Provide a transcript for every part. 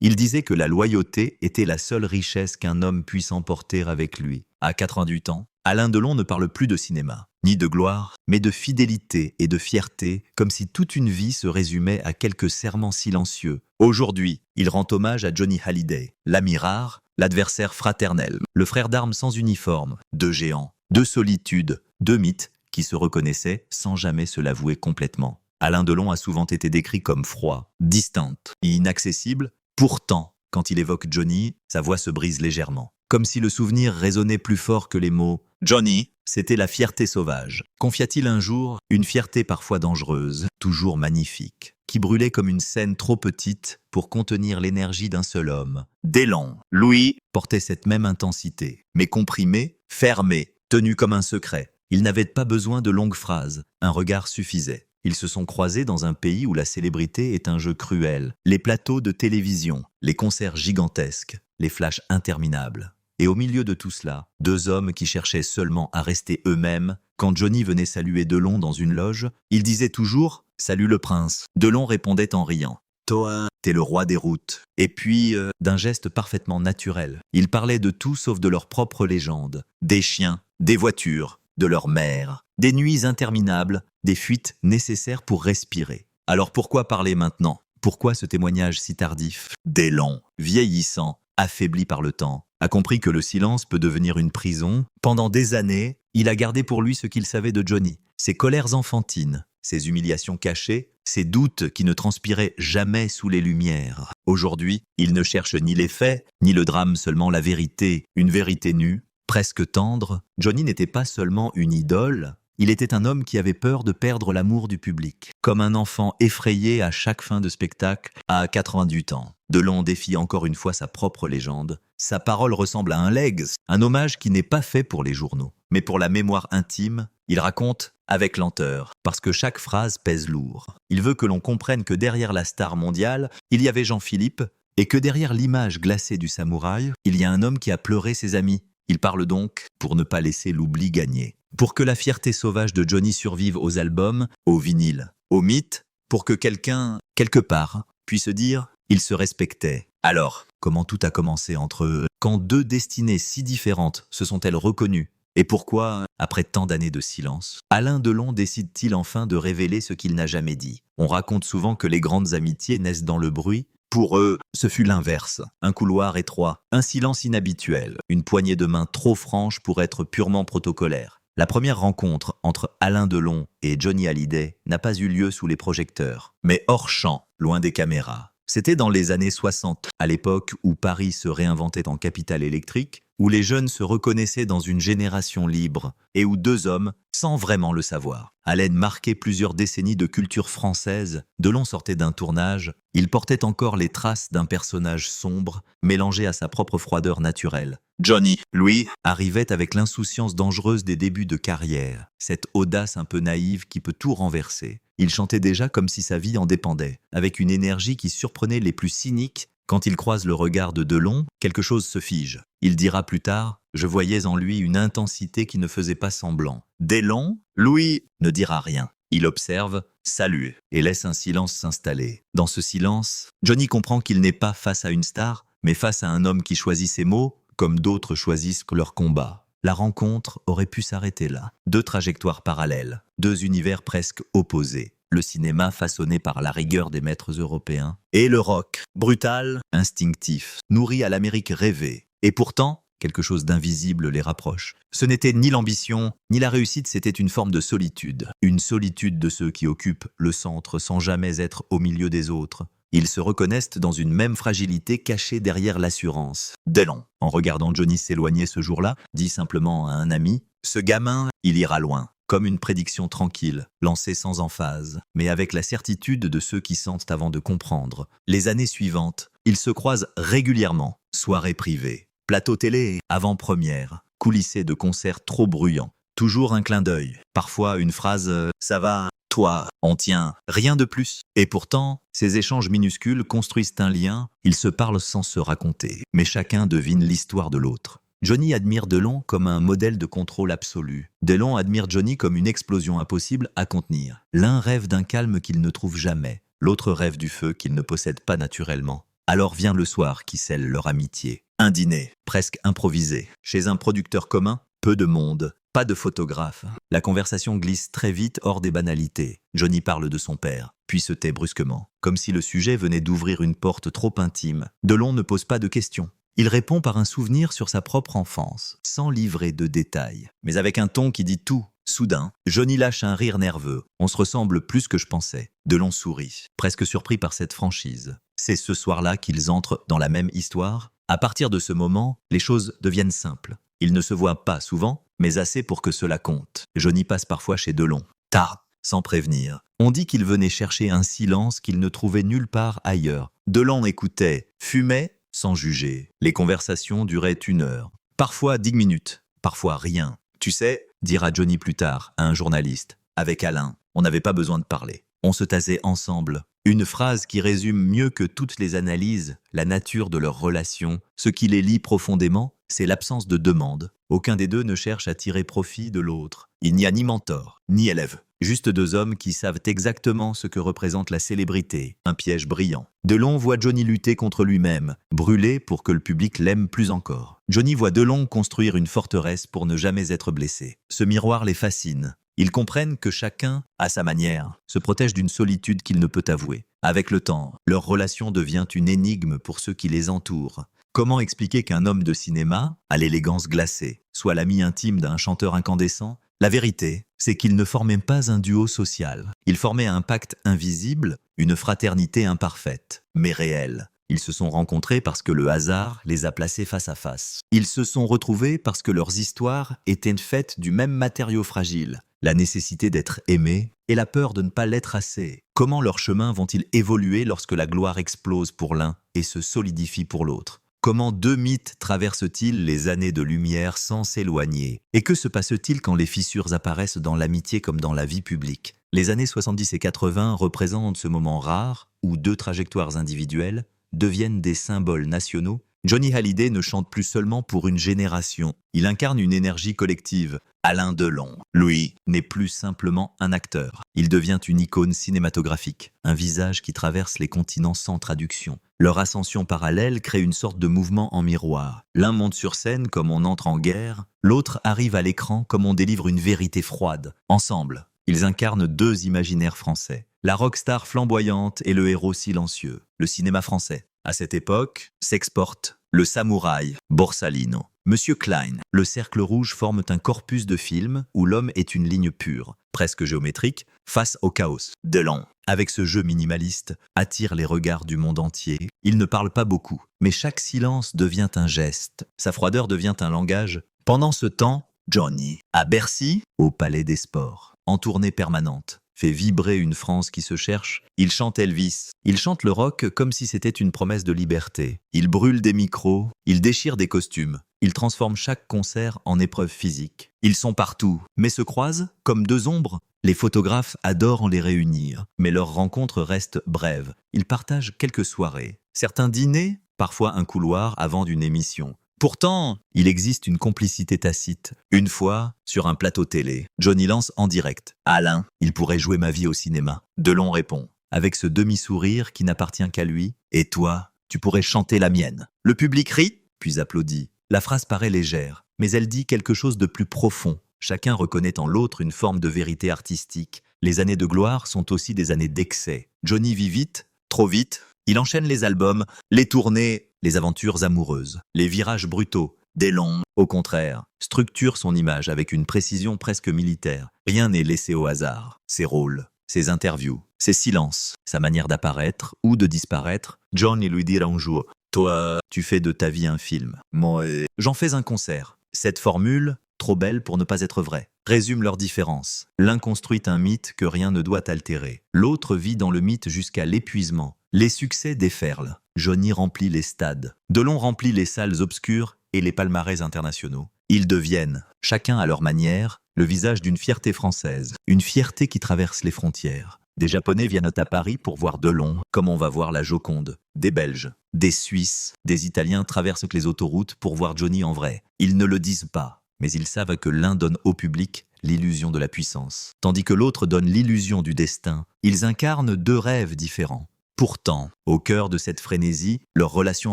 Il disait que la loyauté était la seule richesse qu'un homme puisse emporter avec lui. À 88 ans, Alain Delon ne parle plus de cinéma, ni de gloire, mais de fidélité et de fierté, comme si toute une vie se résumait à quelques serments silencieux. Aujourd'hui, il rend hommage à Johnny Hallyday, l'ami rare, l'adversaire fraternel, le frère d'armes sans uniforme, deux géants, deux solitudes, deux mythes qui se reconnaissaient sans jamais se l'avouer complètement. Alain Delon a souvent été décrit comme froid, distant, inaccessible. Pourtant, quand il évoque Johnny, sa voix se brise légèrement. Comme si le souvenir résonnait plus fort que les mots. Johnny, c'était la fierté sauvage. Confia-t-il un jour, une fierté parfois dangereuse, toujours magnifique, qui brûlait comme une scène trop petite pour contenir l'énergie d'un seul homme. Delon, Louis, portait cette même intensité, mais comprimée, fermée, tenue comme un secret. Il n'avait pas besoin de longues phrases, un regard suffisait. Ils se sont croisés dans un pays où la célébrité est un jeu cruel. Les plateaux de télévision, les concerts gigantesques, les flashs interminables. Et au milieu de tout cela, deux hommes qui cherchaient seulement à rester eux-mêmes. Quand Johnny venait saluer Delon dans une loge, il disait toujours « Salut le prince ». Delon répondait en riant « Toi, t'es le roi des routes ». Et puis, d'un geste parfaitement naturel, ils parlaient de tout sauf de leur propre légende. Des chiens, des voitures, de leur mère, des nuits interminables, des fuites nécessaires pour respirer. Alors pourquoi parler maintenant? Pourquoi ce témoignage si tardif? Delon, vieillissant, affaibli par le temps, a compris que le silence peut devenir une prison. Pendant des années, il a gardé pour lui ce qu'il savait de Johnny, ses colères enfantines, ses humiliations cachées, ses doutes qui ne transpiraient jamais sous les lumières. Aujourd'hui, il ne cherche ni les faits, ni le drame, seulement la vérité, une vérité nue, presque tendre. Johnny n'était pas seulement une idole, il était un homme qui avait peur de perdre l'amour du public. Comme un enfant effrayé à chaque fin de spectacle, à 88 ans. Delon défie encore une fois sa propre légende. Sa parole ressemble à un legs, un hommage qui n'est pas fait pour les journaux, mais pour la mémoire intime. Il raconte avec lenteur, parce que chaque phrase pèse lourd. Il veut que l'on comprenne que derrière la star mondiale, il y avait Jean-Philippe, et que derrière l'image glacée du samouraï, il y a un homme qui a pleuré ses amis. Il parle donc pour ne pas laisser l'oubli gagner. Pour que la fierté sauvage de Johnny survive aux albums, aux vinyles, aux mythes, pour que quelqu'un, quelque part, puisse dire « il se respectait ». Alors, comment tout a commencé entre eux? Quand deux destinées si différentes se sont-elles reconnues? Et pourquoi, après tant d'années de silence, Alain Delon décide-t-il enfin de révéler ce qu'il n'a jamais dit? On raconte souvent que les grandes amitiés naissent dans le bruit. Pour eux, ce fut l'inverse. Un couloir étroit, un silence inhabituel, une poignée de main trop franche pour être purement protocolaire. La première rencontre entre Alain Delon et Johnny Hallyday n'a pas eu lieu sous les projecteurs, mais hors champ, loin des caméras. C'était dans les années 60, à l'époque où Paris se réinventait en capitale électrique, où les jeunes se reconnaissaient dans une génération libre et où deux hommes, sans vraiment le savoir, allaient marquer plusieurs décennies de culture française. Delon sortait d'un tournage, il portait encore les traces d'un personnage sombre, mélangé à sa propre froideur naturelle. Johnny, lui, arrivait avec l'insouciance dangereuse des débuts de carrière, cette audace un peu naïve qui peut tout renverser. Il chantait déjà comme si sa vie en dépendait, avec une énergie qui surprenait les plus cyniques. Quand il croise le regard de Delon, quelque chose se fige. Il dira plus tard « Je voyais en lui une intensité qui ne faisait pas semblant ». Delon, Louis, ne dira rien. Il observe, salue et laisse un silence s'installer. Dans ce silence, Johnny comprend qu'il n'est pas face à une star, mais face à un homme qui choisit ses mots, comme d'autres choisissent leur combat. La rencontre aurait pu s'arrêter là. Deux trajectoires parallèles, deux univers presque opposés. Le cinéma façonné par la rigueur des maîtres européens, et le rock, brutal, instinctif, nourri à l'Amérique rêvée. Et pourtant, quelque chose d'invisible les rapproche. Ce n'était ni l'ambition, ni la réussite, c'était une forme de solitude. Une solitude de ceux qui occupent le centre sans jamais être au milieu des autres. Ils se reconnaissent dans une même fragilité cachée derrière l'assurance. Delon, en regardant Johnny s'éloigner ce jour-là, dit simplement à un ami « Ce gamin, il ira loin ». Comme une prédiction tranquille, lancée sans emphase, mais avec la certitude de ceux qui sentent avant de comprendre. Les années suivantes, ils se croisent régulièrement. Soirées privées, plateau télé, avant-première, coulissés de concerts trop bruyants. Toujours un clin d'œil, parfois une phrase « ça va, toi, on tient », rien de plus. Et pourtant, ces échanges minuscules construisent un lien, ils se parlent sans se raconter, mais chacun devine l'histoire de l'autre. Johnny admire Delon comme un modèle de contrôle absolu. Delon admire Johnny comme une explosion impossible à contenir. L'un rêve d'un calme qu'il ne trouve jamais, l'autre rêve du feu qu'il ne possède pas naturellement. Alors vient le soir qui scelle leur amitié. Un dîner, presque improvisé, chez un producteur commun, peu de monde, pas de photographe. La conversation glisse très vite hors des banalités. Johnny parle de son père, puis se tait brusquement, comme si le sujet venait d'ouvrir une porte trop intime. Delon ne pose pas de questions. Il répond par un souvenir sur sa propre enfance, sans livrer de détails, mais avec un ton qui dit tout. Soudain, Johnny lâche un rire nerveux. On se ressemble plus que je pensais. Delon sourit, presque surpris par cette franchise. C'est ce soir-là qu'ils entrent dans la même histoire. À partir de ce moment, les choses deviennent simples. Ils ne se voient pas souvent, mais assez pour que cela compte. Johnny passe parfois chez Delon, tard, sans prévenir. On dit qu'il venait chercher un silence qu'il ne trouvait nulle part ailleurs. Delon écoutait, fumait, sans juger. Les conversations duraient 1 heure, parfois 10 minutes, parfois rien. Tu sais, dira Johnny plus tard à un journaliste, avec Alain, on n'avait pas besoin de parler. On se taisait ensemble. Une phrase qui résume mieux que toutes les analyses la nature de leur relation. Ce qui les lie profondément, c'est l'absence de demande. Aucun des deux ne cherche à tirer profit de l'autre. Il n'y a ni mentor, ni élève. Juste 2 hommes qui savent exactement ce que représente la célébrité, un piège brillant. Delon voit Johnny lutter contre lui-même, brûler pour que le public l'aime plus encore. Johnny voit Delon construire une forteresse pour ne jamais être blessé. Ce miroir les fascine. Ils comprennent que chacun, à sa manière, se protège d'une solitude qu'il ne peut avouer. Avec le temps, leur relation devient une énigme pour ceux qui les entourent. Comment expliquer qu'un homme de cinéma, à l'élégance glacée, soit l'ami intime d'un chanteur incandescent ? La vérité, c'est qu'ils ne formaient pas un duo social. Ils formaient un pacte invisible, une fraternité imparfaite, mais réelle. Ils se sont rencontrés parce que le hasard les a placés face à face. Ils se sont retrouvés parce que leurs histoires étaient faites du même matériau fragile, la nécessité d'être aimé et la peur de ne pas l'être assez. Comment leurs chemins vont-ils évoluer lorsque la gloire explose pour l'un et se solidifie pour l'autre ? Comment 2 mythes traversent-ils les années de lumière sans s'éloigner? Et que se passe-t-il quand les fissures apparaissent dans l'amitié comme dans la vie publique? Les années 70 et 80 représentent ce moment rare où 2 trajectoires individuelles deviennent des symboles nationaux. Johnny Hallyday ne chante plus seulement pour une génération, il incarne une énergie collective. Alain Delon, lui, n'est plus simplement un acteur. Il devient une icône cinématographique, un visage qui traverse les continents sans traduction. Leur ascension parallèle crée une sorte de mouvement en miroir. L'un monte sur scène comme on entre en guerre, l'autre arrive à l'écran comme on délivre une vérité froide. Ensemble, ils incarnent 2 imaginaires français. La rockstar flamboyante et le héros silencieux. Le cinéma français, à cette époque, s'exporte. Le samouraï, Borsalino. Monsieur Klein, le cercle rouge forment un corpus de films où l'homme est une ligne pure, presque géométrique, face au chaos. Delon, avec ce jeu minimaliste, attire les regards du monde entier. Il ne parle pas beaucoup, mais chaque silence devient un geste. Sa froideur devient un langage. Pendant ce temps, Johnny, à Bercy, au Palais des Sports, en tournée permanente, fait vibrer une France qui se cherche. Il chante Elvis. Il chante le rock comme si c'était une promesse de liberté. Il brûle des micros, il déchire des costumes. Il transforme chaque concert en épreuve physique. Ils sont partout, mais se croisent comme 2 ombres. Les photographes adorent les réunir, mais leur rencontre reste brève. Ils partagent quelques soirées, certains dîners, parfois un couloir avant d'une émission. Pourtant, il existe une complicité tacite. Une fois, sur un plateau télé, Johnny lance en direct. « Alain, il pourrait jouer ma vie au cinéma. » Delon répond, avec ce demi-sourire qui n'appartient qu'à lui. « Et toi, tu pourrais chanter la mienne. » Le public rit, puis applaudit. La phrase paraît légère, mais elle dit quelque chose de plus profond. Chacun reconnaît en l'autre une forme de vérité artistique. Les années de gloire sont aussi des années d'excès. Johnny vit vite, trop vite. Il enchaîne les albums, les tournées, les aventures amoureuses, les virages brutaux. Delon, au contraire, structure son image avec une précision presque militaire. Rien n'est laissé au hasard. Ses rôles, ses interviews, ses silences, sa manière d'apparaître ou de disparaître. Johnny lui dira un jour « Toi, tu fais de ta vie un film. Moi, j'en fais un concert. » Cette formule, trop belle pour ne pas être vraie, résume leurs différences. L'un construit un mythe que rien ne doit altérer. L'autre vit dans le mythe jusqu'à l'épuisement. Les succès déferlent. Johnny remplit les stades. Delon remplit les salles obscures et les palmarès internationaux. Ils deviennent, chacun à leur manière, le visage d'une fierté française. Une fierté qui traverse les frontières. Des Japonais viennent à Paris pour voir Delon, comme on va voir la Joconde. Des Belges, des Suisses, des Italiens traversent les autoroutes pour voir Johnny en vrai. Ils ne le disent pas, mais ils savent que l'un donne au public l'illusion de la puissance, tandis que l'autre donne l'illusion du destin. Ils incarnent 2 rêves différents. Pourtant, au cœur de cette frénésie, leur relation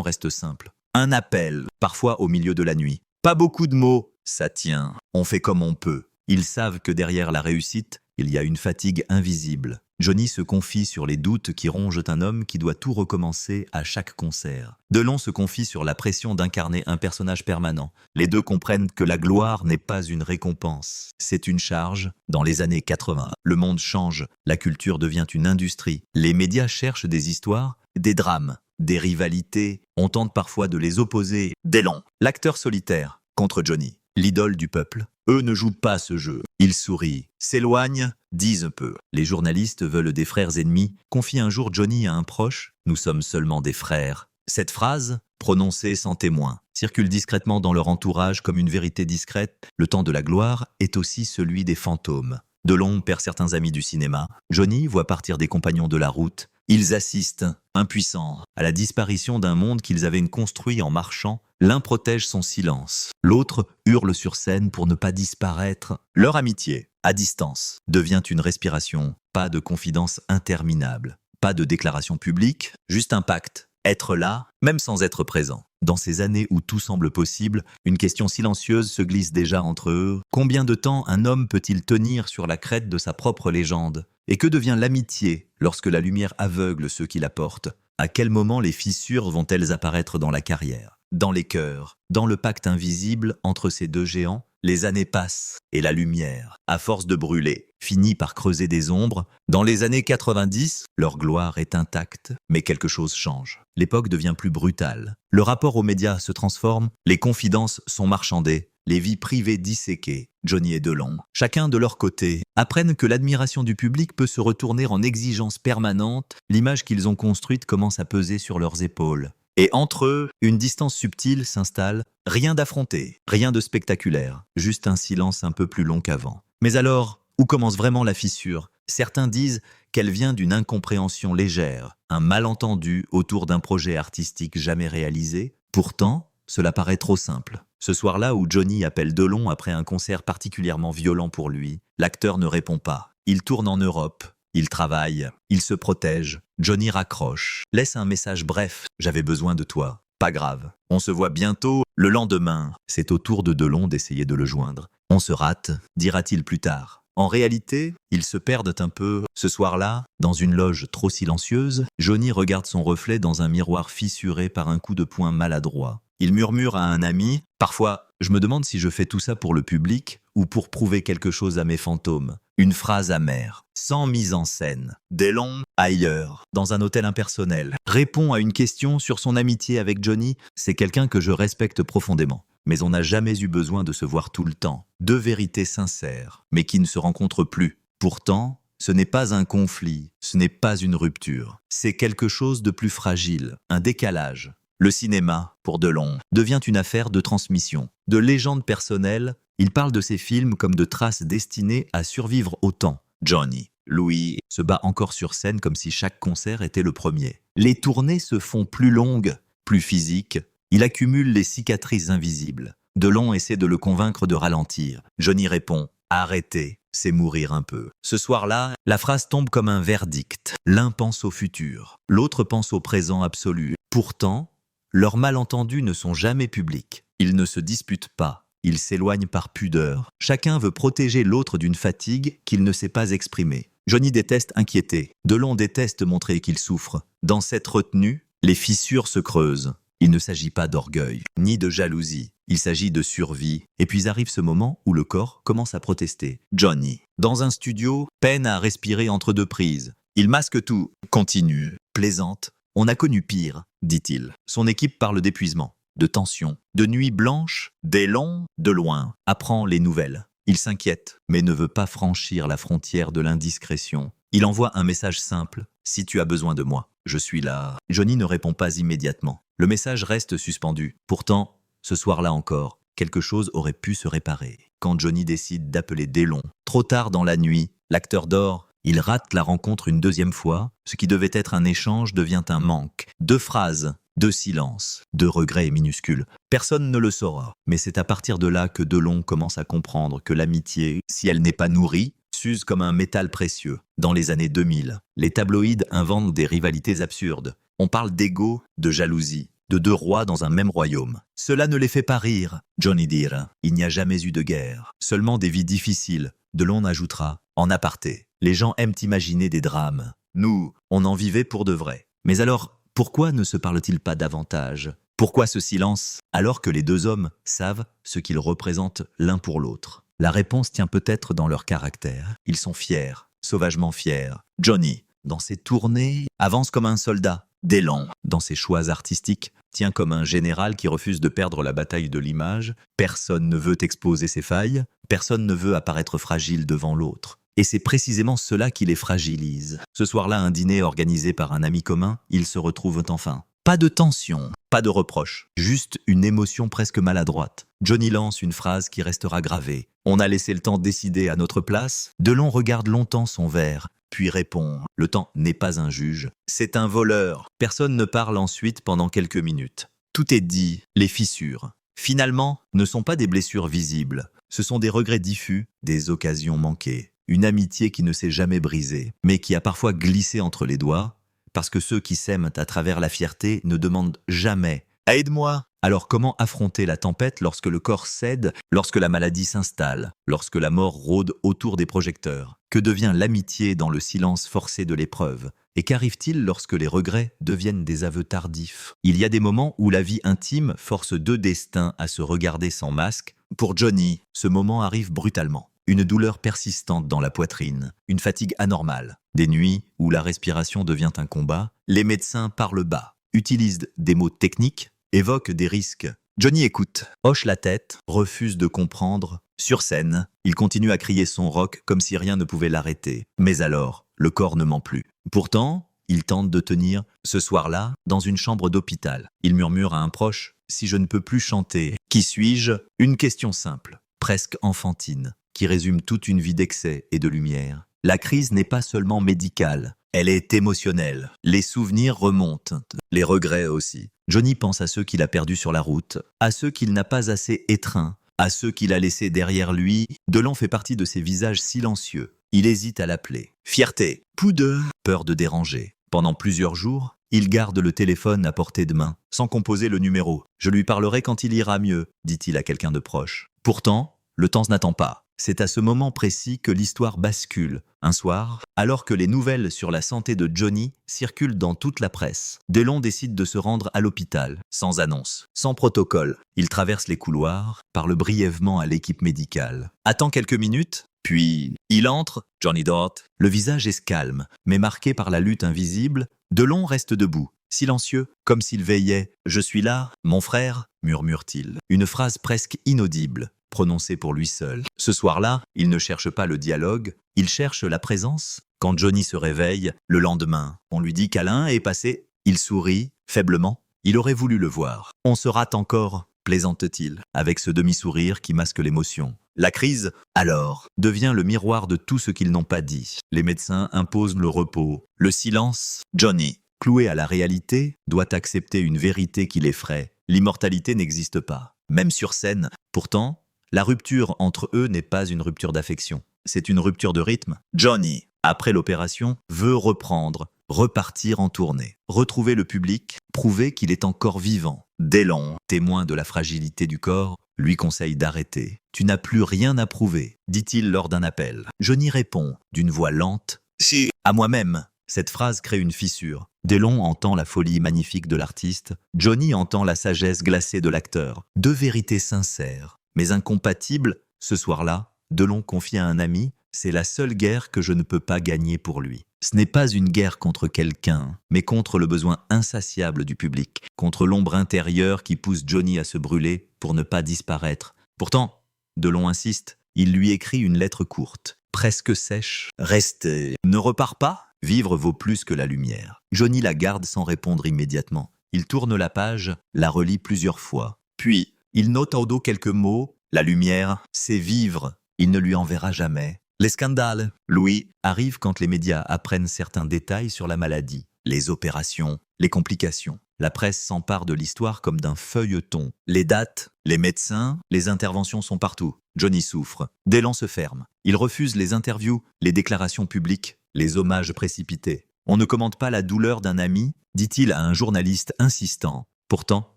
reste simple. Un appel, parfois au milieu de la nuit. Pas beaucoup de mots, ça tient. On fait comme on peut. Ils savent que derrière la réussite, il y a une fatigue invisible. Johnny se confie sur les doutes qui rongent un homme qui doit tout recommencer à chaque concert. Delon se confie sur la pression d'incarner un personnage permanent. Les deux comprennent que la gloire n'est pas une récompense, c'est une charge. Dans les années 80, le monde change, la culture devient une industrie. Les médias cherchent des histoires, des drames, des rivalités. On tente parfois de les opposer. Delon, l'acteur solitaire, contre Johnny, l'idole du peuple. Eux ne jouent pas ce jeu. Ils sourient, s'éloignent, disent peu. Les journalistes veulent des frères ennemis. Confie un jour Johnny à un proche. Nous sommes seulement des frères. Cette phrase, prononcée sans témoin, circule discrètement dans leur entourage comme une vérité discrète. Le temps de la gloire est aussi celui des fantômes. Delon perd certains amis du cinéma. Johnny voit partir des compagnons de la route. Ils assistent, impuissants, à la disparition d'un monde qu'ils avaient construit en marchant. L'un protège son silence, l'autre hurle sur scène pour ne pas disparaître. Leur amitié, à distance, devient une respiration, pas de confidence interminable, pas de déclaration publique, juste un pacte, être là, même sans être présent. Dans ces années où tout semble possible, une question silencieuse se glisse déjà entre eux. Combien de temps un homme peut-il tenir sur la crête de sa propre légende ? Et que devient l'amitié lorsque la lumière aveugle ceux qui la portent ? À quel moment les fissures vont-elles apparaître dans la carrière ? Dans les cœurs, dans le pacte invisible entre ces deux géants, les années passent et la lumière, à force de brûler, finit par creuser des ombres. Dans les années 90, leur gloire est intacte, mais quelque chose change. L'époque devient plus brutale. Le rapport aux médias se transforme, les confidences sont marchandées, les vies privées disséquées. Johnny et Delon, chacun de leur côté, apprennent que l'admiration du public peut se retourner en exigence permanente. L'image qu'ils ont construite commence à peser sur leurs épaules. Et entre eux, une distance subtile s'installe. Rien d'affronté, rien de spectaculaire, juste un silence un peu plus long qu'avant. Mais alors, où commence vraiment la fissure ? Certains disent qu'elle vient d'une incompréhension légère, un malentendu autour d'un projet artistique jamais réalisé. Pourtant, cela paraît trop simple. Ce soir-là où Johnny appelle Delon après un concert particulièrement violent pour lui, l'acteur ne répond pas. Il tourne en Europe, il travaille, il se protège. Johnny raccroche, laisse un message bref « J'avais besoin de toi ». Pas grave, on se voit bientôt. Le lendemain, c'est au tour de Delon d'essayer de le joindre. On se rate, dira-t-il plus tard. En réalité, ils se perdent un peu. Ce soir-là, dans une loge trop silencieuse, Johnny regarde son reflet dans un miroir fissuré par un coup de poing maladroit. Il murmure à un ami « Parfois, je me demande si je fais tout ça pour le public ou pour prouver quelque chose à mes fantômes. » Une phrase amère, sans mise en scène. Delon, ailleurs, dans un hôtel impersonnel, répond à une question sur son amitié avec Johnny. C'est quelqu'un que je respecte profondément. Mais on n'a jamais eu besoin de se voir tout le temps. Deux vérités sincères, mais qui ne se rencontrent plus. Pourtant, ce n'est pas un conflit, ce n'est pas une rupture. C'est quelque chose de plus fragile, un décalage. Le cinéma, pour Delon, devient une affaire de transmission, de légende personnelle. Il parle de ses films comme de traces destinées à survivre au temps. Johnny, Louis, se bat encore sur scène comme si chaque concert était le premier. Les tournées se font plus longues, plus physiques. Il accumule les cicatrices invisibles. Delon essaie de le convaincre de ralentir. Johnny répond « Arrêtez, c'est mourir un peu ». Ce soir-là, la phrase tombe comme un verdict. L'un pense au futur, l'autre pense au présent absolu. Pourtant, leurs malentendus ne sont jamais publics. Ils ne se disputent pas. Ils s'éloignent par pudeur. Chacun veut protéger l'autre d'une fatigue qu'il ne sait pas exprimer. Johnny déteste inquiéter. Delon déteste montrer qu'il souffre. Dans cette retenue, les fissures se creusent. Il ne s'agit pas d'orgueil, ni de jalousie. Il s'agit de survie. Et puis arrive ce moment où le corps commence à protester. Johnny, dans un studio, peine à respirer entre deux prises. Il masque tout, continue, plaisante. On a connu pire, dit-il. Son équipe parle d'épuisement, de tension, de nuits blanches. Delon, de loin, apprend les nouvelles. Il s'inquiète, mais ne veut pas franchir la frontière de l'indiscrétion. Il envoie un message simple. « Si tu as besoin de moi, je suis là. » Johnny ne répond pas immédiatement. Le message reste suspendu. Pourtant, ce soir-là encore, quelque chose aurait pu se réparer. Quand Johnny décide d'appeler Delon, trop tard dans la nuit, l'acteur dort. Il rate la rencontre une deuxième fois. Ce qui devait être un échange devient un manque. 2 phrases, 2 silences, 2 regrets minuscules. Personne ne le saura. Mais c'est à partir de là que Delon commence à comprendre que l'amitié, si elle n'est pas nourrie, s'use comme un métal précieux. Dans les années 2000, les tabloïds inventent des rivalités absurdes. On parle d'ego, de jalousie, de deux rois dans un même royaume. Cela ne les fait pas rire. Johnny dira, il n'y a jamais eu de guerre, seulement des vies difficiles. Delon ajoutera, en aparté, les gens aiment imaginer des drames. Nous, on en vivait pour de vrai. Mais alors, pourquoi ne se parle-t-il pas davantage? Pourquoi ce silence, alors que les deux hommes savent ce qu'ils représentent l'un pour l'autre? La réponse tient peut-être dans leur caractère. Ils sont fiers, sauvagement fiers. Johnny, dans ses tournées, avance comme un soldat. Delon, dans ses choix artistiques, tient comme un général qui refuse de perdre la bataille de l'image. Personne ne veut exposer ses failles, personne ne veut apparaître fragile devant l'autre. Et c'est précisément cela qui les fragilise. Ce soir-là, un dîner organisé par un ami commun, ils se retrouvent enfin. Pas de tension, pas de reproche, juste une émotion presque maladroite. Johnny lance une phrase qui restera gravée. On a laissé le temps décider à notre place. Delon regarde longtemps son verre, puis répond. Le temps n'est pas un juge, c'est un voleur. Personne ne parle ensuite pendant quelques minutes. Tout est dit, les fissures. Finalement, ne sont pas des blessures visibles. Ce sont des regrets diffus, des occasions manquées. Une amitié qui ne s'est jamais brisée, mais qui a parfois glissé entre les doigts, parce que ceux qui s'aiment à travers la fierté ne demandent jamais « Aide-moi !» Alors comment affronter la tempête lorsque le corps cède, lorsque la maladie s'installe, lorsque la mort rôde autour des projecteurs? Que devient l'amitié dans le silence forcé de l'épreuve? Et qu'arrive-t-il lorsque les regrets deviennent des aveux tardifs? Il y a des moments où la vie intime force deux destins à se regarder sans masque. Pour Johnny, ce moment arrive brutalement. Une douleur persistante dans la poitrine, une fatigue anormale, des nuits où la respiration devient un combat. Les médecins parlent bas, utilisent des mots techniques, évoquent des risques. Johnny écoute, hoche la tête, refuse de comprendre. Sur scène, il continue à crier son rock comme si rien ne pouvait l'arrêter. Mais alors, le corps ne ment plus. Pourtant, il tente de tenir. Ce soir-là, dans une chambre d'hôpital, il murmure à un proche « Si je ne peux plus chanter, qui suis-je ?» Une question simple, presque enfantine, qui résume toute une vie d'excès et de lumière. La crise n'est pas seulement médicale, elle est émotionnelle. Les souvenirs remontent, les regrets aussi. Johnny pense à ceux qu'il a perdus sur la route, à ceux qu'il n'a pas assez étreints, à ceux qu'il a laissés derrière lui. Delon fait partie de ces visages silencieux. Il hésite à l'appeler. Fierté, poudre, peur de déranger. Pendant plusieurs jours, il garde le téléphone à portée de main, sans composer le numéro. « Je lui parlerai quand il ira mieux », dit-il à quelqu'un de proche. Pourtant, le temps n'attend pas. C'est à ce moment précis que l'histoire bascule. Un soir, alors que les nouvelles sur la santé de Johnny circulent dans toute la presse, Delon décide de se rendre à l'hôpital, sans annonce, sans protocole. Il traverse les couloirs, parle brièvement à l'équipe médicale. Attend quelques minutes, puis il entre, Johnny Dort. Le visage est calme, mais marqué par la lutte invisible. Delon reste debout, silencieux, comme s'il veillait. « Je suis là, mon frère », murmure-t-il. Une phrase presque inaudible, prononcée pour lui seul. Ce soir-là, il ne cherche pas le dialogue, il cherche la présence. Quand Johnny se réveille, le lendemain, on lui dit qu'Alain est passé. Il sourit, faiblement. Il aurait voulu le voir. « On se rate encore », plaisante-t-il, avec ce demi-sourire qui masque l'émotion. La crise, alors, devient le miroir de tout ce qu'ils n'ont pas dit. Les médecins imposent le repos, le silence. Johnny, cloué à la réalité, doit accepter une vérité qui l'effraie. L'immortalité n'existe pas, même sur scène. Pourtant, la rupture entre eux n'est pas une rupture d'affection, c'est une rupture de rythme. Johnny, après l'opération, veut reprendre, repartir en tournée, retrouver le public, prouver qu'il est encore vivant. Delon, témoin de la fragilité du corps, lui conseille d'arrêter. « Tu n'as plus rien à prouver », dit-il lors d'un appel. Johnny répond, d'une voix lente, « Si, à moi-même ». Cette phrase crée une fissure. Delon entend la folie magnifique de l'artiste, Johnny entend la sagesse glacée de l'acteur. Deux vérités sincères, mais incompatibles. Ce soir-là, Delon confie à un ami « C'est la seule guerre que je ne peux pas gagner pour lui ». Ce n'est pas une guerre contre quelqu'un, mais contre le besoin insatiable du public, contre l'ombre intérieure qui pousse Johnny à se brûler pour ne pas disparaître. Pourtant, Delon insiste, il lui écrit une lettre courte, presque sèche. « Restez, ne repars pas ?» Vivre vaut plus que la lumière. Johnny la garde sans répondre immédiatement. Il tourne la page, la relit plusieurs fois. Puis, il note au dos quelques mots. La lumière, c'est vivre. Il ne lui enverra jamais. Les scandales, Louis, arrivent quand les médias apprennent certains détails sur la maladie. les opérations, les complications. La presse s'empare de l'histoire comme d'un feuilleton. Les dates, les médecins, les interventions sont partout. Johnny souffre. D'élan se ferme. Il refuse les interviews, les déclarations publiques, les hommages précipités. On ne commente pas la douleur d'un ami, dit-il à un journaliste insistant. Pourtant,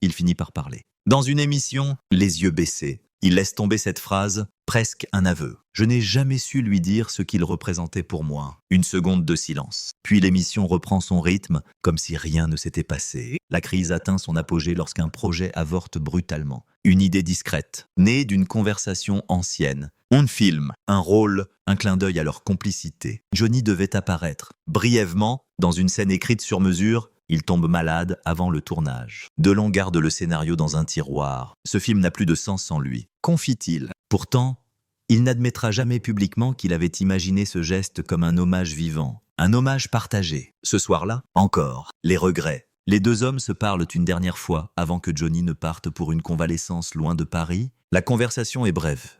il finit par parler. Dans une émission, les yeux baissés, il laisse tomber cette phrase, presque un aveu. Je n'ai jamais su lui dire ce qu'il représentait pour moi. Une seconde de silence. Puis l'émission reprend son rythme, comme si rien ne s'était passé. La crise atteint son apogée lorsqu'un projet avorte brutalement. Une idée discrète, née d'une conversation ancienne. Un film, un rôle, un clin d'œil à leur complicité. Johnny devait apparaître. Brièvement, dans une scène écrite sur mesure, il tombe malade avant le tournage. Delon garde le scénario dans un tiroir. Ce film n'a plus de sens sans lui. Confie-t-il. Pourtant, il n'admettra jamais publiquement qu'il avait imaginé ce geste comme un hommage vivant. Un hommage partagé. Ce soir-là, encore, les regrets. Les deux hommes se parlent une dernière fois avant que Johnny ne parte pour une convalescence loin de Paris. La conversation est brève.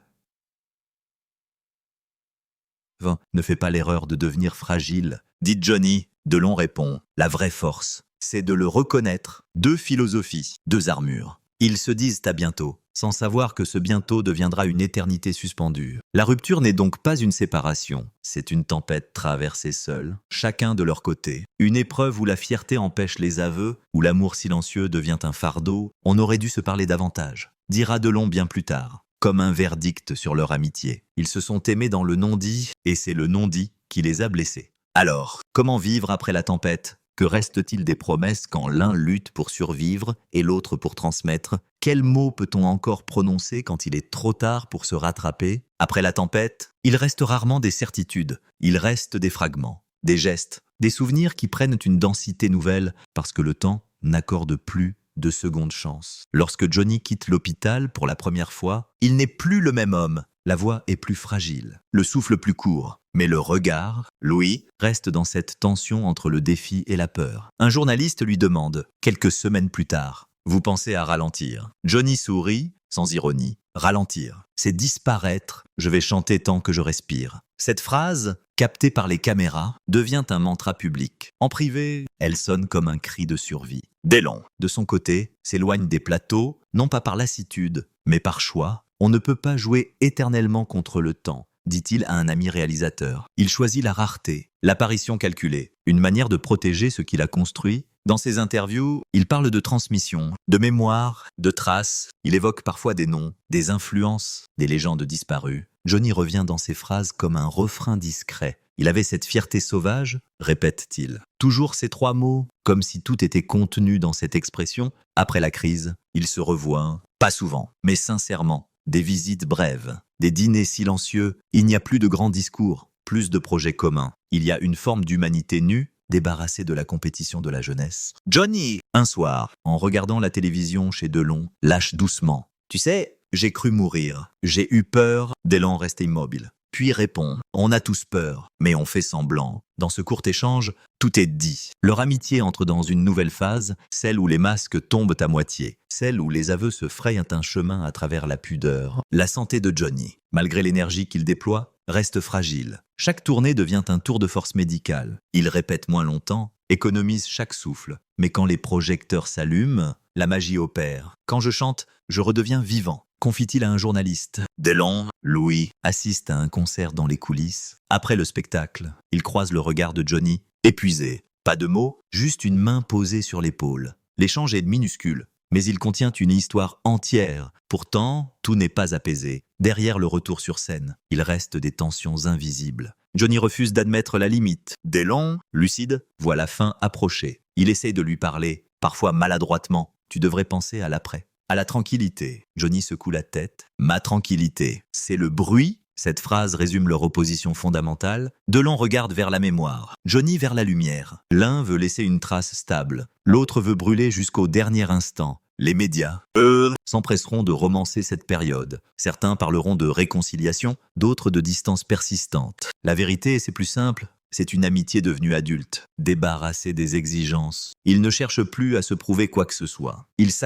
Ne fais pas l'erreur de devenir fragile, dit Johnny. Delon répond, la vraie force, c'est de le reconnaître. Deux philosophies, deux armures. Ils se disent à bientôt, sans savoir que ce bientôt deviendra une éternité suspendue. La rupture n'est donc pas une séparation, c'est une tempête traversée seule, chacun de leur côté. Une épreuve où la fierté empêche les aveux, où l'amour silencieux devient un fardeau. On aurait dû se parler davantage, dira Delon bien plus tard, comme un verdict sur leur amitié. Ils se sont aimés dans le non-dit, et c'est le non-dit qui les a blessés. Alors, comment vivre après la tempête? Que reste-t-il des promesses quand l'un lutte pour survivre et l'autre pour transmettre? Quels mots peut-on encore prononcer quand il est trop tard pour se rattraper? Après la tempête, il reste rarement des certitudes, il reste des fragments, des gestes, des souvenirs qui prennent une densité nouvelle parce que le temps n'accorde plus de seconde chance. Lorsque Johnny quitte l'hôpital pour la première fois, il n'est plus le même homme. La voix est plus fragile, le souffle plus court. Mais le regard, Louis, reste dans cette tension entre le défi et la peur. Un journaliste lui demande, quelques semaines plus tard, « Vous pensez à ralentir ?» Johnny sourit, sans ironie. « Ralentir, c'est disparaître, je vais chanter tant que je respire. » Cette phrase, captée par les caméras, devient un mantra public. En privé, elle sonne comme un cri de survie. Delon, de son côté, s'éloigne des plateaux, non pas par lassitude, mais par choix. On ne peut pas jouer éternellement contre le temps, dit-il à un ami réalisateur. Il choisit la rareté, l'apparition calculée, une manière de protéger ce qu'il a construit. Dans ses interviews, il parle de transmission, de mémoire, de traces. Il évoque parfois des noms, des influences, des légendes disparues. Johnny revient dans ses phrases comme un refrain discret. Il avait cette fierté sauvage, répète-t-il. Toujours ces trois mots, comme si tout était contenu dans cette expression. Après la crise, il se revoit, pas souvent, mais sincèrement. Des visites brèves, des dîners silencieux, il n'y a plus de grands discours, plus de projets communs. Il y a une forme d'humanité nue, débarrassée de la compétition de la jeunesse. Johnny, un soir, en regardant la télévision chez Delon, lâche doucement. Tu sais, j'ai cru mourir, j'ai eu peur. Delon reste immobile. Puis répond, on a tous peur, mais on fait semblant. Dans ce court échange, tout est dit. Leur amitié entre dans une nouvelle phase, celle où les masques tombent à moitié, celle où les aveux se frayent un chemin à travers la pudeur. La santé de Johnny, malgré l'énergie qu'il déploie, reste fragile. Chaque tournée devient un tour de force médical. Il répète moins longtemps, économise chaque souffle. Mais quand les projecteurs s'allument, la magie opère. Quand je chante, je redeviens vivant. Confie-t-il à un journaliste. Delon, Louis, assiste à un concert dans les coulisses. Après le spectacle, il croise le regard de Johnny, épuisé. Pas de mots, juste une main posée sur l'épaule. L'échange est minuscule, mais il contient une histoire entière. Pourtant, tout n'est pas apaisé. Derrière le retour sur scène, il reste des tensions invisibles. Johnny refuse d'admettre la limite. Delon, lucide, voit la fin approcher. Il essaye de lui parler, parfois maladroitement. Tu devrais penser à l'après. À la tranquillité. Johnny secoue la tête. Ma tranquillité, c'est le bruit. Cette phrase résume leur opposition fondamentale. Delon regarde vers la mémoire, Johnny vers la lumière. L'un veut laisser une trace stable, l'autre veut brûler jusqu'au dernier instant. Les médias, s'empresseront de romancer cette période. Certains parleront de réconciliation, d'autres de distance persistante. La vérité, c'est plus simple. C'est une amitié devenue adulte, débarrassée des exigences. Ils ne cherchent plus à se prouver quoi que ce soit. Ils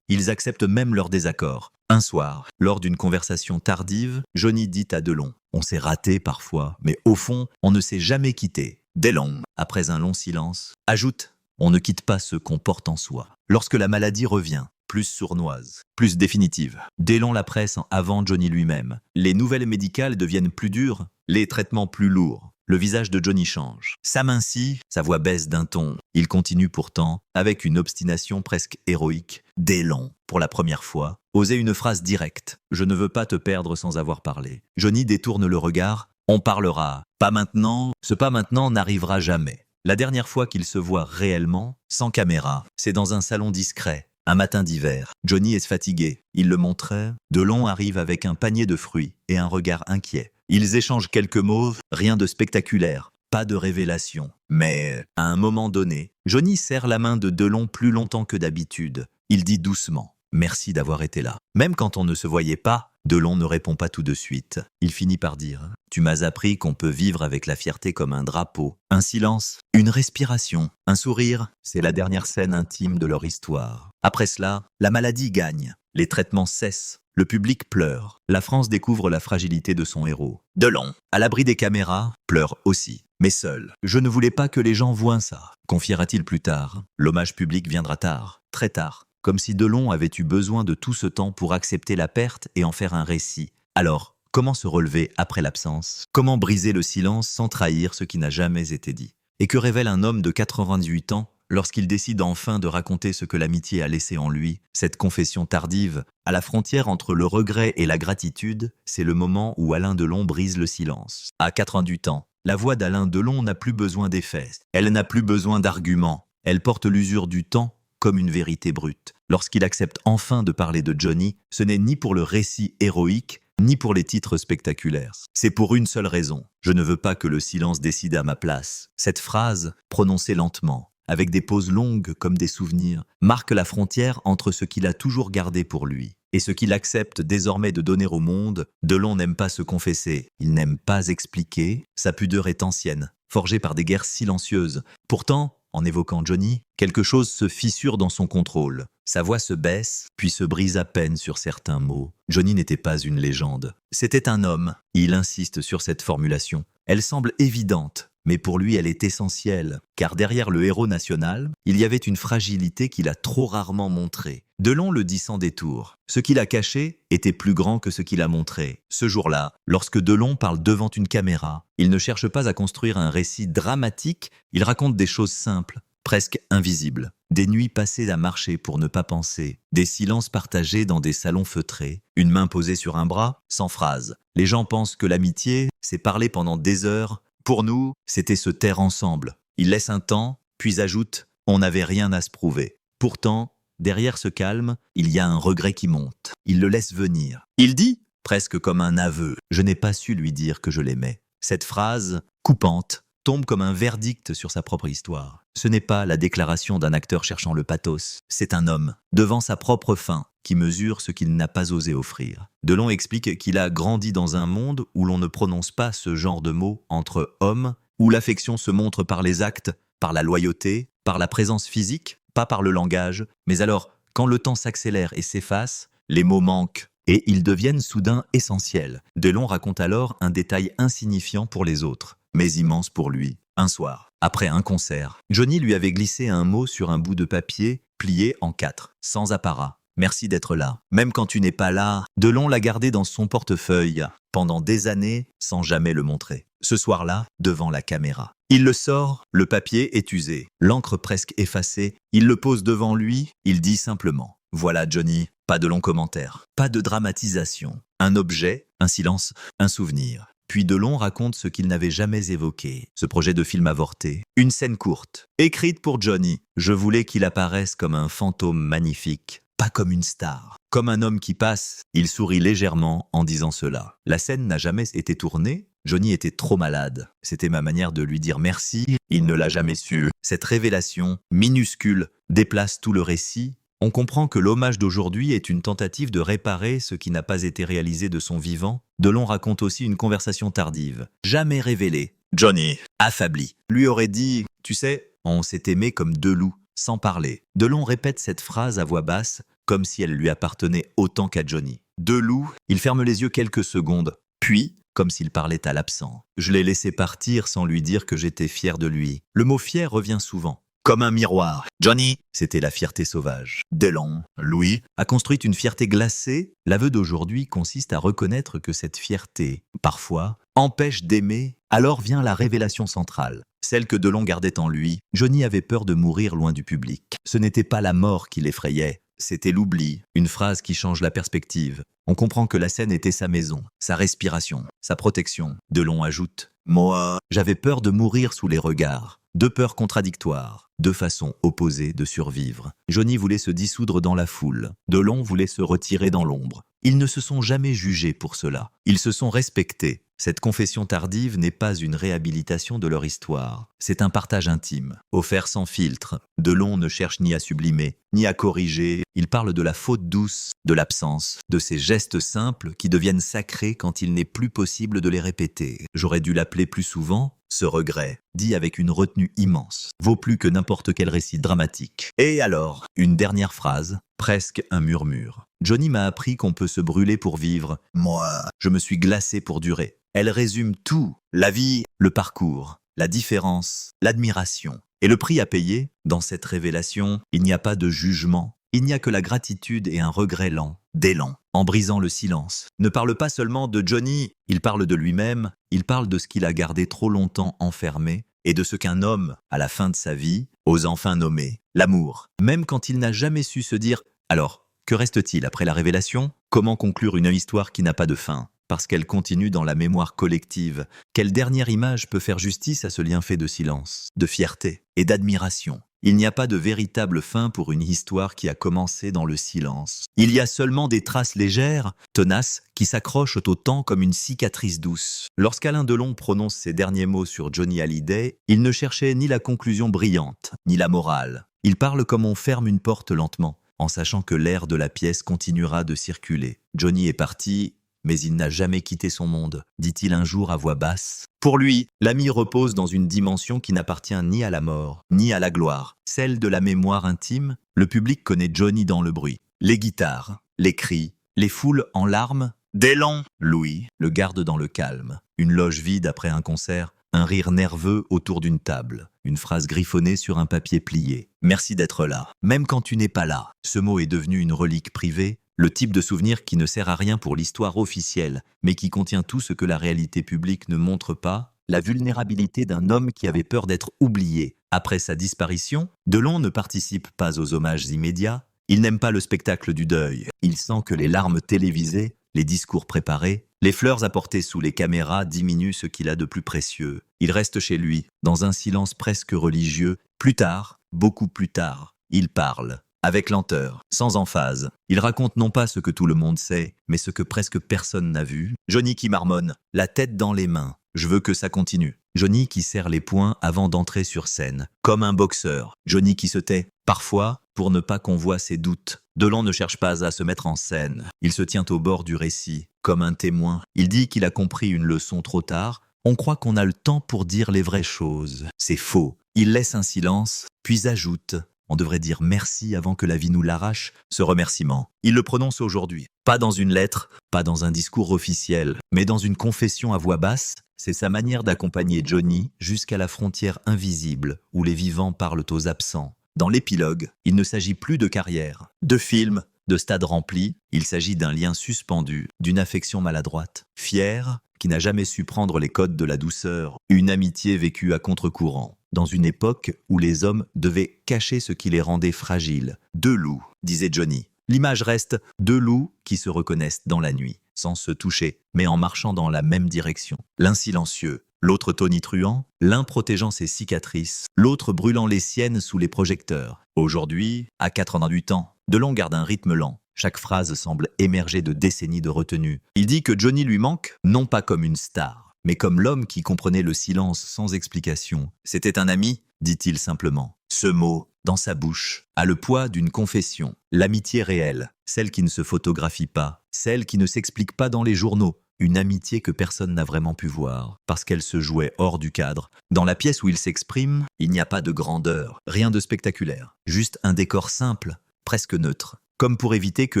acceptent même leurs désaccords. Un soir, lors d'une conversation tardive, Johnny dit à Delon « On s'est raté parfois, mais au fond, on ne s'est jamais quitté. Delon, après un long silence, ajoute « On ne quitte pas ce qu'on porte en soi ». Lorsque la maladie revient, plus sournoise, plus définitive. Delon la presse avant Johnny lui-même. Les nouvelles médicales deviennent plus dures, les traitements plus lourds. Le visage de Johnny change. S'amincit, sa voix baisse d'un ton. Il continue pourtant, avec une obstination presque héroïque. Delon, pour la première fois, osait une phrase directe. « Je ne veux pas te perdre sans avoir parlé ». Johnny détourne le regard. « On parlera. Pas maintenant. Ce pas maintenant n'arrivera jamais ». La dernière fois qu'il se voit réellement, sans caméra, c'est dans un salon discret. Un matin d'hiver, Johnny est fatigué. Il le montrait. Delon arrive avec un panier de fruits et un regard inquiet. Ils échangent quelques mots, rien de spectaculaire, pas de révélation. Mais, à un moment donné, Johnny serre la main de Delon plus longtemps que d'habitude. Il dit doucement « Merci d'avoir été là ». Même quand on ne se voyait pas, Delon ne répond pas tout de suite. Il finit par dire « Tu m'as appris qu'on peut vivre avec la fierté comme un drapeau ». Un silence, une respiration, un sourire, c'est la dernière scène intime de leur histoire. Après cela, la maladie gagne, les traitements cessent, le public pleure. La France découvre la fragilité de son héros. Delon, à l'abri des caméras, pleure aussi, mais seul. « Je ne voulais pas que les gens voient ça », confiera-t-il plus tard. L'hommage public viendra tard, très tard. Comme si Delon avait eu besoin de tout ce temps pour accepter la perte et en faire un récit. Alors, comment se relever après l'absence? Comment briser le silence sans trahir ce qui n'a jamais été dit? Et que révèle un homme de 98 ans lorsqu'il décide enfin de raconter ce que l'amitié a laissé en lui? Cette confession tardive, à la frontière entre le regret et la gratitude, c'est le moment où Alain Delon brise le silence. À 88 ans, la voix d'Alain Delon n'a plus besoin d'effets. Elle n'a plus besoin d'arguments. Elle porte l'usure du temps comme une vérité brute. Lorsqu'il accepte enfin de parler de Johnny, ce n'est ni pour le récit héroïque, ni pour les titres spectaculaires. C'est pour une seule raison. Je ne veux pas que le silence décide à ma place. Cette phrase, prononcée lentement, avec des pauses longues comme des souvenirs, marque la frontière entre ce qu'il a toujours gardé pour lui et ce qu'il accepte désormais de donner au monde. Delon n'aime pas se confesser, il n'aime pas expliquer, sa pudeur est ancienne, forgée par des guerres silencieuses. Pourtant, en évoquant Johnny, quelque chose se fissure dans son contrôle. Sa voix se baisse, puis se brise à peine sur certains mots. Johnny n'était pas une légende. C'était un homme. Il insiste sur cette formulation. Elle semble évidente, mais pour lui elle est essentielle, car derrière le héros national, il y avait une fragilité qu'il a trop rarement montrée. Delon le dit sans détour. Ce qu'il a caché était plus grand que ce qu'il a montré. Ce jour-là, lorsque Delon parle devant une caméra, il ne cherche pas à construire un récit dramatique, il raconte des choses simples, presque invisibles. Des nuits passées à marcher pour ne pas penser, des silences partagés dans des salons feutrés, une main posée sur un bras, sans phrase. Les gens pensent que l'amitié, c'est parler pendant des heures. Pour nous, c'était se taire ensemble. Il laisse un temps, puis ajoute « On n'avait rien à se prouver ». Pourtant, derrière ce calme, il y a un regret qui monte. Il le laisse venir. Il dit, presque comme un aveu, « Je n'ai pas su lui dire que je l'aimais ». Cette phrase, coupante, tombe comme un verdict sur sa propre histoire. Ce n'est pas la déclaration d'un acteur cherchant le pathos. C'est un homme, devant sa propre fin, qui mesure ce qu'il n'a pas osé offrir. Delon explique qu'il a grandi dans un monde où l'on ne prononce pas ce genre de mots entre hommes, où l'affection se montre par les actes, par la loyauté, par la présence physique, pas par le langage. Mais alors, quand le temps s'accélère et s'efface, les mots manquent et ils deviennent soudain essentiels. Delon raconte alors un détail insignifiant pour les autres, mais immense pour lui. Un soir, après un concert, Johnny lui avait glissé un mot sur un bout de papier plié en 4, sans apparat. « Merci d'être là. Même quand tu n'es pas là », Delon l'a gardé dans son portefeuille pendant des années sans jamais le montrer. Ce soir-là, devant la caméra. Il le sort, le papier est usé, l'encre presque effacée. Il le pose devant lui, il dit simplement « Voilà Johnny ». Pas de longs commentaires, pas de dramatisation. Un objet, un silence, un souvenir. Puis Delon raconte ce qu'il n'avait jamais évoqué, ce projet de film avorté. Une scène courte, écrite pour Johnny. Je voulais qu'il apparaisse comme un fantôme magnifique, pas comme une star. Comme un homme qui passe, il sourit légèrement en disant cela. La scène n'a jamais été tournée. Johnny était trop malade. C'était ma manière de lui dire merci. Il ne l'a jamais su. Cette révélation, minuscule, déplace tout le récit. On comprend que l'hommage d'aujourd'hui est une tentative de réparer ce qui n'a pas été réalisé de son vivant. Delon raconte aussi une conversation tardive, jamais révélée. Johnny, affaibli, lui aurait dit « Tu sais, on s'est aimé comme deux loups, sans parler ». Delon répète cette phrase à voix basse, comme si elle lui appartenait autant qu'à Johnny. Deux loups, il ferme les yeux quelques secondes, puis comme s'il parlait à l'absent. Je l'ai laissé partir sans lui dire que j'étais fier de lui. Le mot fier revient souvent. Comme un miroir. Johnny, c'était la fierté sauvage. Delon, Louis, a construit une fierté glacée. L'aveu d'aujourd'hui consiste à reconnaître que cette fierté, parfois, empêche d'aimer. Alors vient la révélation centrale. Celle que Delon gardait en lui. Johnny avait peur de mourir loin du public. Ce n'était pas la mort qui l'effrayait. C'était l'oubli, une phrase qui change la perspective. On comprend que la scène était sa maison, sa respiration, sa protection. Delon ajoute « Moi, j'avais peur de mourir sous les regards ». Deux peurs contradictoires, deux façons opposées de survivre. Johnny voulait se dissoudre dans la foule. Delon voulait se retirer dans l'ombre. Ils ne se sont jamais jugés pour cela. Ils se sont respectés. Cette confession tardive n'est pas une réhabilitation de leur histoire. C'est un partage intime, offert sans filtre. Delon ne cherche ni à sublimer, ni à corriger. Il parle de la faute douce, de l'absence, de ces gestes simples qui deviennent sacrés quand il n'est plus possible de les répéter. J'aurais dû l'appeler plus souvent. Ce regret, dit avec une retenue immense, vaut plus que n'importe quel récit dramatique. Et alors, une dernière phrase, presque un murmure. Johnny m'a appris qu'on peut se brûler pour vivre. Moi, je me suis glacé pour durer. Elle résume tout, la vie, le parcours, la différence, l'admiration. Et le prix à payer, dans cette révélation, il n'y a pas de jugement. Il n'y a que la gratitude et un regret lent, d'élan, en brisant le silence. Ne parle pas seulement de Johnny, il parle de lui-même, il parle de ce qu'il a gardé trop longtemps enfermé et de ce qu'un homme, à la fin de sa vie, ose enfin nommer l'amour. Même quand il n'a jamais su se dire « Alors, que reste-t-il après la révélation ? Comment conclure une histoire qui n'a pas de fin ?» Parce qu'elle continue dans la mémoire collective. Quelle dernière image peut faire justice à ce lien fait de silence, de fierté et d'admiration ? Il n'y a pas de véritable fin pour une histoire qui a commencé dans le silence. Il y a seulement des traces légères, tenaces, qui s'accrochent au temps comme une cicatrice douce. Lorsqu'Alain Delon prononce ses derniers mots sur Johnny Hallyday, il ne cherchait ni la conclusion brillante, ni la morale. Il parle comme on ferme une porte lentement, en sachant que l'air de la pièce continuera de circuler. Johnny est parti, mais il n'a jamais quitté son monde, dit-il un jour à voix basse. Pour lui, l'ami repose dans une dimension qui n'appartient ni à la mort, ni à la gloire, celle de la mémoire intime. Le public connaît Johnny dans le bruit. Les guitares, les cris, les foules en larmes. Delon, Louis, le garde dans le calme. Une loge vide après un concert, un rire nerveux autour d'une table, une phrase griffonnée sur un papier plié. Merci d'être là, même quand tu n'es pas là. Ce mot est devenu une relique privée, le type de souvenir qui ne sert à rien pour l'histoire officielle, mais qui contient tout ce que la réalité publique ne montre pas, la vulnérabilité d'un homme qui avait peur d'être oublié. Après sa disparition, Delon ne participe pas aux hommages immédiats, il n'aime pas le spectacle du deuil. Il sent que les larmes télévisées, les discours préparés, les fleurs apportées sous les caméras diminuent ce qu'il a de plus précieux. Il reste chez lui, dans un silence presque religieux. Plus tard, beaucoup plus tard, il parle. Avec lenteur, sans emphase. Il raconte non pas ce que tout le monde sait, mais ce que presque personne n'a vu. Johnny qui marmonne, la tête dans les mains. Je veux que ça continue. Johnny qui serre les poings avant d'entrer sur scène, comme un boxeur. Johnny qui se tait, parfois, pour ne pas qu'on voie ses doutes. Delon ne cherche pas à se mettre en scène. Il se tient au bord du récit, comme un témoin. Il dit qu'il a compris une leçon trop tard. On croit qu'on a le temps pour dire les vraies choses. C'est faux. Il laisse un silence, puis ajoute « On devrait dire merci avant que la vie nous l'arrache », ce remerciement. Il le prononce aujourd'hui. Pas dans une lettre, pas dans un discours officiel, mais dans une confession à voix basse. C'est sa manière d'accompagner Johnny jusqu'à la frontière invisible où les vivants parlent aux absents. Dans l'épilogue, il ne s'agit plus de carrière, de film, de stade rempli. Il s'agit d'un lien suspendu, d'une affection maladroite, fière, qui n'a jamais su prendre les codes de la douceur, une amitié vécue à contre-courant. Dans une époque où les hommes devaient cacher ce qui les rendait fragiles. Deux loups, disait Johnny. L'image reste deux loups qui se reconnaissent dans la nuit, sans se toucher, mais en marchant dans la même direction. L'un silencieux, l'autre tonitruant, l'un protégeant ses cicatrices, l'autre brûlant les siennes sous les projecteurs. Aujourd'hui, à 88 ans, Delon garde un rythme lent. Chaque phrase semble émerger de décennies de retenue. Il dit que Johnny lui manque, non pas comme une star, mais comme l'homme qui comprenait le silence sans explication. C'était un ami, dit-il simplement. Ce mot, dans sa bouche, a le poids d'une confession. L'amitié réelle, celle qui ne se photographie pas, celle qui ne s'explique pas dans les journaux. Une amitié que personne n'a vraiment pu voir, parce qu'elle se jouait hors du cadre. Dans la pièce où il s'exprime, il n'y a pas de grandeur, rien de spectaculaire. Juste un décor simple, presque neutre. comme pour éviter que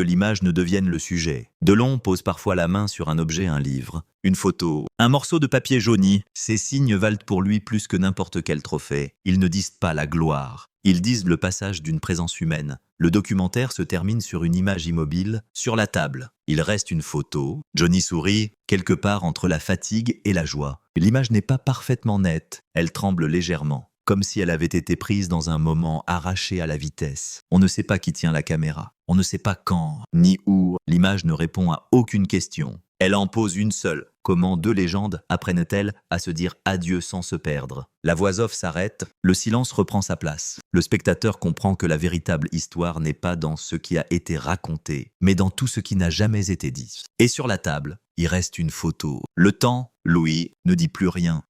l'image ne devienne le sujet. Delon pose parfois la main sur un objet, un livre, une photo, un morceau de papier jauni. Ces signes valent pour lui plus que n'importe quel trophée. Ils ne disent pas la gloire, ils disent le passage d'une présence humaine. Le documentaire se termine sur une image immobile, sur la table. Il reste une photo. Johnny sourit, quelque part entre la fatigue et la joie. L'image n'est pas parfaitement nette, elle tremble légèrement, comme si elle avait été prise dans un moment arraché à la vitesse. On ne sait pas qui tient la caméra, on ne sait pas quand, ni où. L'image ne répond à aucune question. Elle en pose une seule. Comment deux légendes apprennent-elles à se dire adieu sans se perdre? La voix off s'arrête, le silence reprend sa place. Le spectateur comprend que la véritable histoire n'est pas dans ce qui a été raconté, mais dans tout ce qui n'a jamais été dit. Et sur la table, il reste une photo. Le temps, Louis, ne dit plus rien.